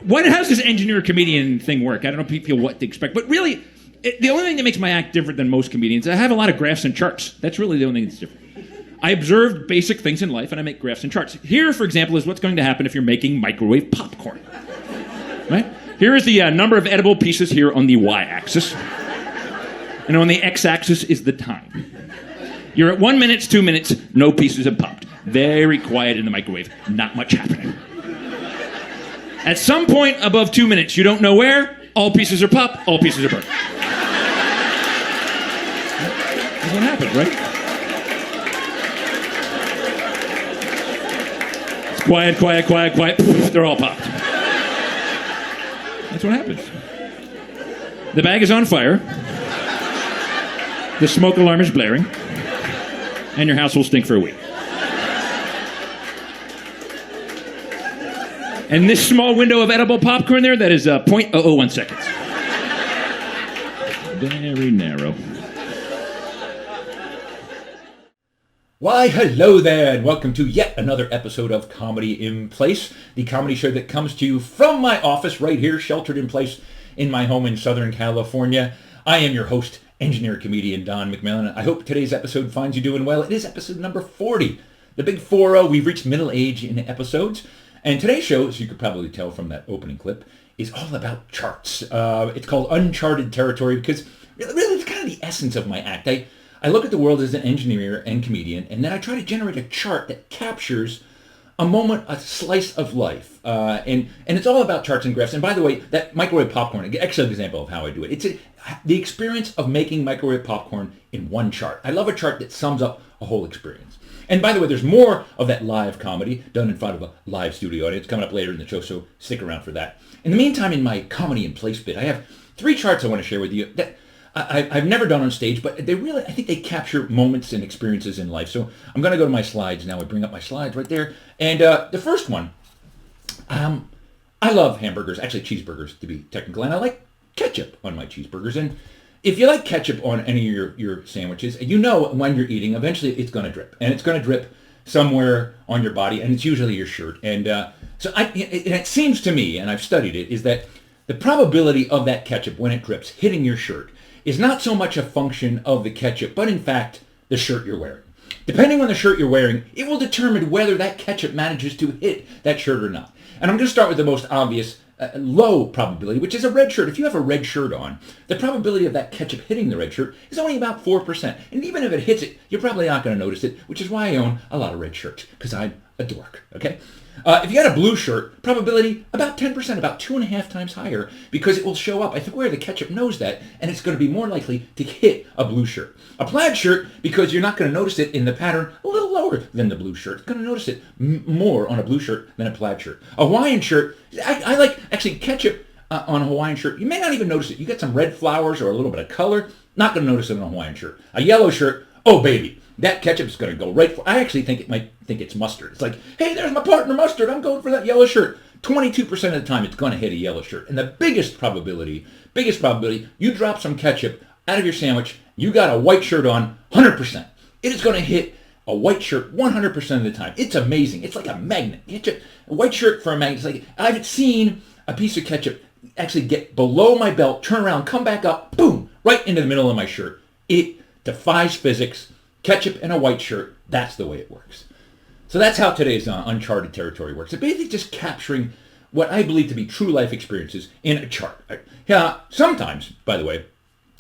How does this engineer-comedian thing work? I don't know people what to expect. But really, the only thing that makes my act different than most comedians, I have a lot of graphs and charts. That's really the only thing that's different. I observe basic things in life, and I make graphs and charts. Here, for example, is what's going to happen if you're making microwave popcorn. Right? Here is the number of edible pieces here on the y-axis. And on the x-axis is the time. You're at 1 minute, 2 minutes, no pieces have popped. Very quiet in the microwave. Not much happening. At some point above 2 minutes, you don't know where, all pieces are popped, all pieces are burnt. That's what happens, right? It's quiet, quiet, quiet, quiet. Poof, they're all popped. That's what happens. The bag is on fire. The smoke alarm is blaring. And your house will stink for a week. And this small window of edible popcorn there, that is 0.001 seconds. Very narrow. Why, hello there, and welcome to yet another episode of Comedy in Place, the comedy show that comes to you from my office right here, sheltered in place in my home in Southern California. I am your host, engineer-comedian Don McMillan. I hope today's episode finds you doing well. It is episode number 40, the big 40. We've reached middle age in episodes. And today's show, as you could probably tell from that opening clip, is all about charts. It's called Uncharted Territory because really it's kind of the essence of my act. I look at the world as an engineer and comedian, and then I try to generate a chart that captures a moment, a slice of life. And it's all about charts and graphs. And by the way, that microwave popcorn, an excellent example of how I do it. It's the experience of making microwave popcorn in one chart. I love a chart that sums up a whole experience. And by the way, there's more of that live comedy done in front of a live studio audience coming up later in the show, so stick around for that. In the meantime, in my comedy in place bit, I have 3 charts I want to share with you that I've never done on stage, but they really, I think they capture moments and experiences in life. So I'm going to go to my slides now. I bring up my slides right there. And the first one, I love hamburgers, actually cheeseburgers to be technical, and I like ketchup on my cheeseburgers. And if you like ketchup on any of your sandwiches, you know when you're eating, eventually it's going to drip. And it's going to drip somewhere on your body, and it's usually your shirt. And it seems to me, and I've studied it, is that the probability of that ketchup when it drips hitting your shirt is not so much a function of the ketchup, but in fact, the shirt you're wearing. Depending on the shirt you're wearing, it will determine whether that ketchup manages to hit that shirt or not. And I'm going to start with the most obvious low probability, which is a red shirt. If you have a red shirt on, the probability of that ketchup hitting the red shirt is only about 4%. And even if it hits it, you're probably not going to notice it, which is why I own a lot of red shirts, because I'm a dork, okay? If you got a blue shirt, probability about 10%, about 2.5 times higher, because it will show up. I think where the ketchup knows that, and it's going to be more likely to hit a blue shirt. A plaid shirt, because you're not going to notice it in the pattern, a little lower than the blue shirt. You're going to notice it more on a blue shirt than a plaid shirt. A Hawaiian shirt, I like actually ketchup on a Hawaiian shirt. You may not even notice it. You get some red flowers or a little bit of color, not going to notice it on a Hawaiian shirt. A yellow shirt, oh baby. That ketchup is going to go right for, I actually think it might think it's mustard. It's like, hey, there's my partner mustard. I'm going for that yellow shirt. 22% of the time, it's going to hit a yellow shirt. And the biggest probability, you drop some ketchup out of your sandwich, you got a white shirt on, 100%. It is going to hit a white shirt 100% of the time. It's amazing. It's like a magnet. A white shirt for a magnet. It's like, I've seen a piece of ketchup actually get below my belt, turn around, come back up, boom, right into the middle of my shirt. It defies physics. Ketchup and a white shirt, that's the way it works. So that's how today's Uncharted Territory works. It's basically just capturing what I believe to be true life experiences in a chart. Yeah, sometimes, by the way,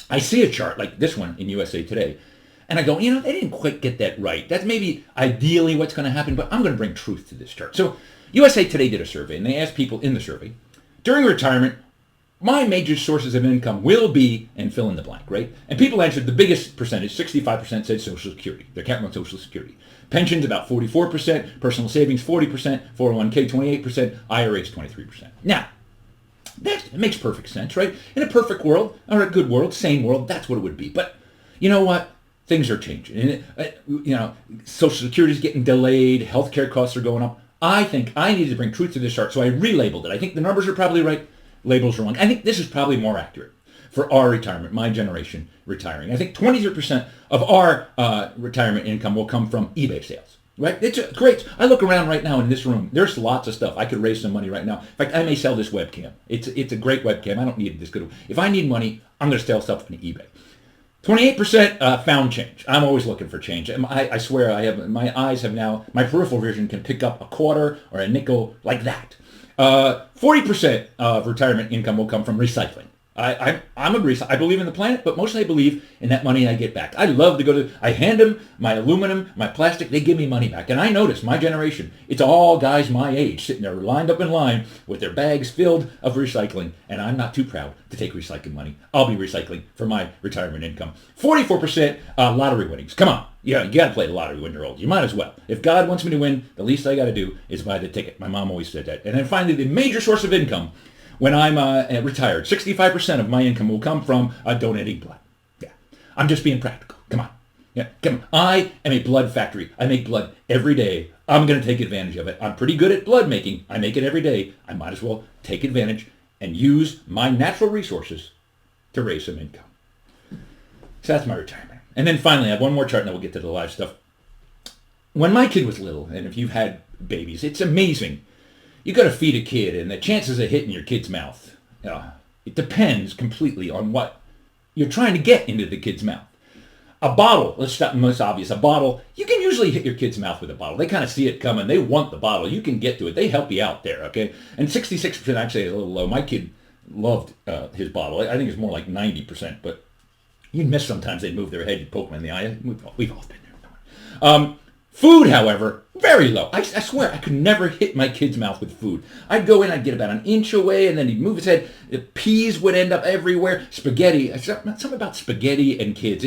I see a chart like this one in USA Today, and I go, they didn't quite get that right. That's maybe ideally what's going to happen, but I'm going to bring truth to this chart. So USA Today did a survey, and they asked people in the survey, during retirement, my major sources of income will be, and fill in the blank, right? And people answered the biggest percentage, 65% said Social Security. They're counting on Social Security. Pensions about 44%, personal savings 40%, 401k 28%, IRAs 23%. Now, that makes perfect sense, right? In a perfect world, or a good world, sane world, that's what it would be. But you know what? Things are changing. Social Security is getting delayed, healthcare costs are going up. I think I needed to bring truth to this chart, so I relabeled it. I think the numbers are probably right. Labels are wrong. I think this is probably more accurate for our retirement, my generation retiring. I think 23% of our retirement income will come from eBay sales. Right? It's great. I look around right now in this room. There's lots of stuff. I could raise some money right now. In fact, I may sell this webcam. It's a great webcam. I don't need this good. If I need money, I'm going to sell stuff on eBay. 28% found change. I'm always looking for change. I swear my eyes have now, my peripheral vision can pick up a quarter or a nickel like that. 40% of retirement income will come from recycling. I believe in the planet, but mostly I believe in that money I get back. I love to go I hand them my aluminum, my plastic, they give me money back. And I notice my generation, it's all guys my age sitting there lined up in line with their bags filled of recycling. And I'm not too proud to take recycling money. I'll be recycling for my retirement income. 44% lottery winnings. Come on. Yeah, you got to play the lottery when you're old. You might as well. If God wants me to win, the least I got to do is buy the ticket. My mom always said that. And then finally, the major source of income when I'm retired, 65% of my income will come from donating blood. Yeah, I'm just being practical. Come on. Yeah, come on. I am a blood factory. I make blood every day. I'm going to take advantage of it. I'm pretty good at blood making. I make it every day. I might as well take advantage and use my natural resources to raise some income. So that's my retirement. And then finally, I have one more chart and then we'll get to the live stuff. When my kid was little, and if you've had babies, it's amazing. You got to feed a kid, and the chances of hitting your kid's mouth, it depends completely on what you're trying to get into the kid's mouth. A bottle, let's start most obvious. A bottle, you can usually hit your kid's mouth with a bottle. They kind of see it coming. They want the bottle. You can get to it. They help you out there, okay? And 66% actually is a little low. My kid loved his bottle. I think it's more like 90%, but you'd miss sometimes. They'd move their head, you'd poke them in the eye. We've all been there. Food, however, very low. I swear, I could never hit my kid's mouth with food. I'd go in, I'd get about an inch away, and then he'd move his head. The peas would end up everywhere. Spaghetti, something about spaghetti and kids.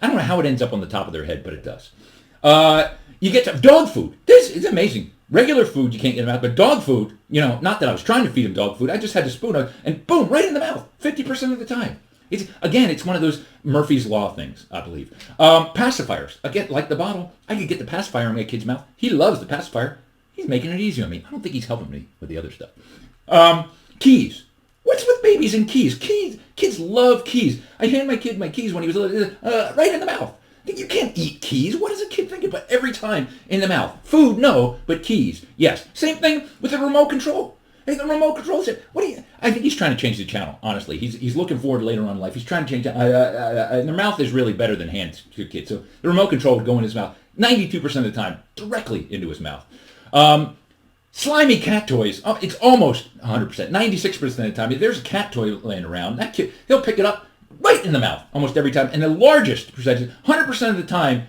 I don't know how it ends up on the top of their head, but it does. You get to dog food. This is amazing. Regular food, you can't get in the mouth, but dog food, not that I was trying to feed him dog food. I just had a spoon, and boom, right in the mouth, 50% of the time. It's one of those Murphy's Law things, I believe. Pacifiers. Again, like the bottle, I could get the pacifier in my kid's mouth. He loves the pacifier. He's making it easy on me. I don't think he's helping me with the other stuff. Keys. What's with babies and keys? Kids love keys. I hand my kid my keys when he was little, right in the mouth. You can't eat keys. What is a kid thinking about every time in the mouth? Food, no, but keys, yes. Same thing with the remote control. Hey, the remote control said, I think he's trying to change the channel, honestly. He's looking forward to later on in life. He's trying to change it. And their mouth is really better than hands to kids. So the remote control would go in his mouth 92% of the time, directly into his mouth. Slimy cat toys, it's almost 100%, 96% of the time. If there's a cat toy laying around, that kid, he'll pick it up right in the mouth almost every time. And the largest percentage, 100% of the time,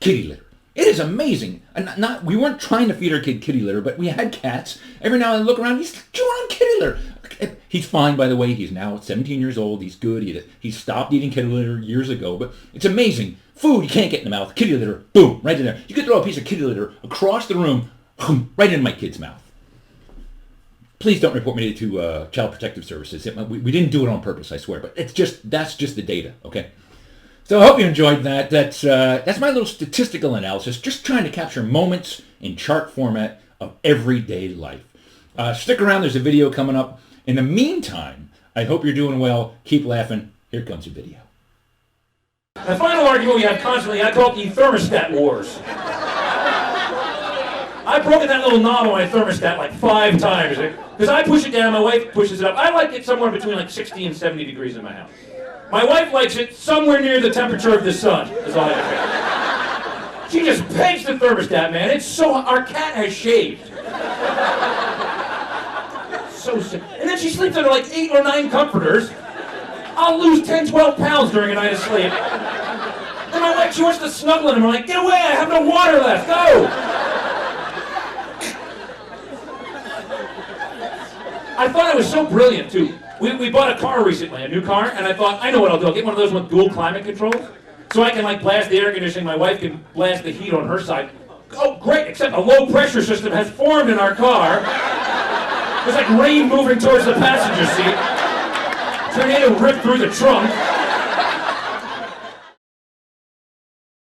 kitty litter. It is amazing. And we weren't trying to feed our kid kitty litter, but we had cats. Every now and then look around, he's chewing on kitty litter. He's fine, by the way. He's now 17 years old. He's good. He stopped eating kitty litter years ago. But it's amazing. Food you can't get in the mouth. Kitty litter, boom, right in there. You could throw a piece of kitty litter across the room, boom, right in my kid's mouth. Please don't report me to Child Protective Services. We didn't do it on purpose, I swear. But that's just the data, okay? So I hope you enjoyed that. That's my little statistical analysis, just trying to capture moments in chart format of everyday life. Stick around. There's a video coming up. In the meantime, I hope you're doing well. Keep laughing. Here comes a video. The final argument we have constantly, I call it the thermostat wars. I've broken that little knob on my thermostat like 5 times. Because I push it down, my wife pushes it up. I like it somewhere between like 60 and 70 degrees in my house. My wife likes it somewhere near the temperature of the sun, is all I can say. She just pegs the thermostat, man. It's so, our cat has shaved. So sick. And then she sleeps under like 8 or 9 comforters. I'll lose 10, 12 pounds during a night of sleep. Then my wife, she wants to snuggle in him. I'm like, get away, I have no water left, go! I thought it was so brilliant, too. We bought a car recently, a new car, and I thought, I know what I'll do. I'll get one of those with dual climate controls, so I can like blast the air conditioning, my wife can blast the heat on her side. Oh, great, except a low pressure system has formed in our car. There's like rain moving towards the passenger seat. Tornado ripped through the trunk.